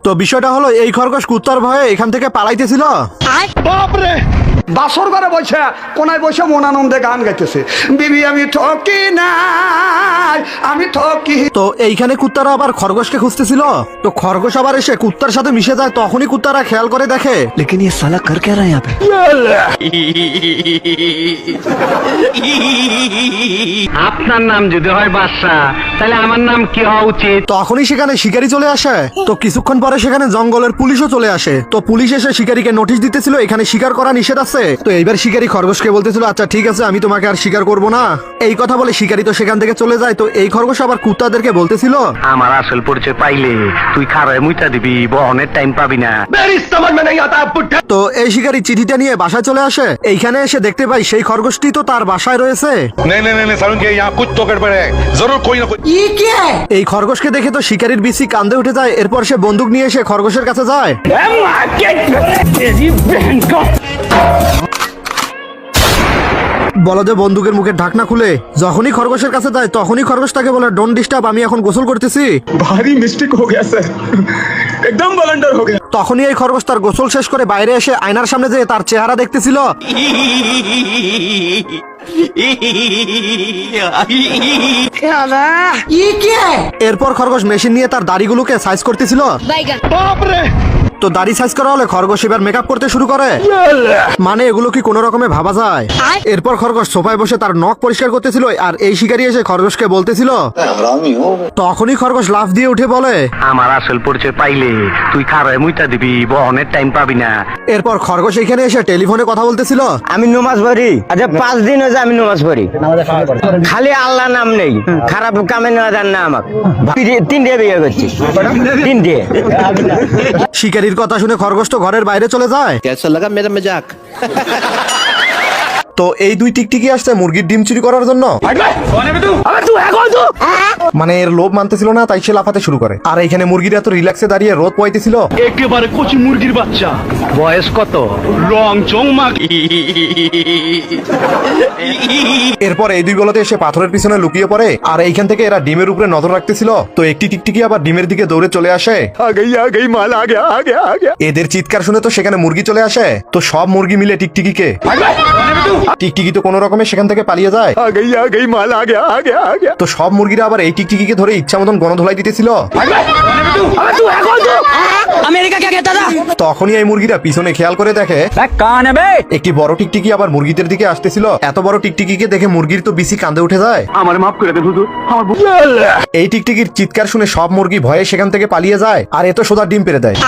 তো বিষয়টা হলো এই খরগোশ কুত্তার ভয়ে এখান থেকে পালাইতেছিল। বাপরে, বাসর ঘরে বসে কোনায় বসে মন আনন্দে গান গাইতেছে, বিবি আমি ঠকি নাই, আমি ঠকি। তো এইখানে কুত্তারা আবার খরগোশকে খুঁজতেছিল। তো খরগোশ আবার এসে কুত্তার সাথে মিশে যায়। তখনই কুত্তারা খেয়াল করে দেখে लेकिन ये साला कर क्या रहा है यहाँ पे? আপনার নাম যদি হয় বাদশা, তাহলে আমার নাম কি হওয়া উচিত? তখনই সেখানে শিকারি চলে আসে। তো কিছুক্ষণ পরে সেখানে জঙ্গলের পুলিশও চলে আসে। তো পুলিশ এসে শিকারীকে নোটিশ দিতেছিল এখানে শিকার করা নিষেধ আছে। তো এইবার শিকারী খরগোশকে বলতেছিল আচ্ছা ঠিক আছে আমি তোমাকে আর শিকার করব না। এই কথা বলে শিকারী তো সেখান থেকে চলে যায়। তো এই খরগোশ আবার কুত্তাদেরকে বলতেছিল আমার আসল পরিচয় পাইলে তুই খারায় মুইটা দিবি, বহনের টাইম পাবি না। তো এই শিকারী চিঠিটা নিয়ে বাসায় চলে আসে। এইখানে এসে দেখতে পাই সেই খরগোশটি তো তার বাসায় রয়েছে। नहीं नहीं नहीं सारुण के यहाँ कुछ तो गड़बड़ है, जरूर कोई ना कोई। এই খরগোশকে দেখে তো শিকারীর বিসি কান্দে উঠে যায়। এরপর সে বন্দুক নিয়ে এসে খরগোশের কাছে যায়। বলদে বন্দুকের মুখের ঢাকনা খুলে যখনই খরগোশের কাছে যায় তখনই খরগোশ তাকে বলে ডোন্ট ডিস্টার্ব, আমি এখন গোসল করতেছি। ভারী মিস্টেক हो गया सर, एकदम ब्लंडर हो गया। তখনই এই খরগোশ তার গোসল শেষ করে বাইরে এসে আয়নার সামনে যেয়ে তার চেহারা দেখতেছিল। এরপর খরগোশ মেশিন নিয়ে তার দাড়িগুলোকে সাইজ করতেছিল। তো দাড়ি সাইজ করা হলে খরগোশ এবার মেকআপ করতে শুরু করে। মানে এগুলো কি কোনো রকমে ভাবা যায়? এরপর খরগোশ সোফায় বসে তার নখ পরিষ্কার করতেছিল আর এই শিকারী এসে খরগোশকে বলতেছিল। তখনই খরগোশ লাফ দিয়ে উঠে বলে আমার আসল পরিচয় পাইলে তুই খারায় মুইটা দিবি, বহনের টাইম পাবি না। এরপর খরগোশ এখানে এসে টেলিফোনে কথা বলতেছিল। আমি নমাজ পড়ি, আচ্ছা 5 দিন হয়েছে আমি নমাজ পড়ি, খালি আল্লাহ নাম নেই, খারাপ কামে নেওয়া যান না। আমাকে 3 দিয়ে বিয়ে করছি, 3 দিয়ে। শিকারীর কথা শুনে খরগোশ তো ঘরের বাইরে চলে যায়। कैसा लगा मेरा मजाक? তো এই দুই টিকটিকি আসছে মুরগির ডিম চুরি করার জন্য। মানে এর লোভ মানতেছিল না, তাই সে লাফাতে শুরু করে। আর এখানে মুরগিরা এত রিল্যাক্সে দাঁড়িয়ে রোদ পোয়াইতেছিল। একেবারে কচি মুরগির বাচ্চা, বয়স কত? রং চংমা। এরপর এই দুই গলতে এসে পাথরের পিছনে লুকিয়ে পড়ে। আর এইখান থেকে এরা ডিমের উপরে নজর রাখতেছিল। তো একটি টিকটিকি আবার ডিমের দিকে দৌড়ে চলে আসে। আগেই মাল আগে আগে আগে। এদের চিৎকার শুনে তো সেখানে মুরগি চলে আসে। তো সব মুরগি মিলে টিকটিকিকে, টিকটিকি তো কোনো রকমে সেখান থেকে পালিয়ে যায়। আগেই মাল আগে আগে আগে। তো সব মুরগিরা আবার এই টিকটিকিকে ধরে ইচ্ছা মতন গণধোলাই দিতেছিল। তখনই এই মুরগিরা পিছনে খেয়াল করে দেখে একটি বড় টিকটিকি আবার মুরগিদের দিকে আসতেছিল। এত বড় টিকটিকিকে দেখে মুরগির তো বেশি কান্দে উঠে যায়। আমার মাফ করে দেন হুজুর, আমার এই টিকটিকির চিৎকার শুনে সব মুরগি ভয়ে সেখান থেকে পালিয়ে যায়। আর এত সোজা ডিম পেড়ে দেয়।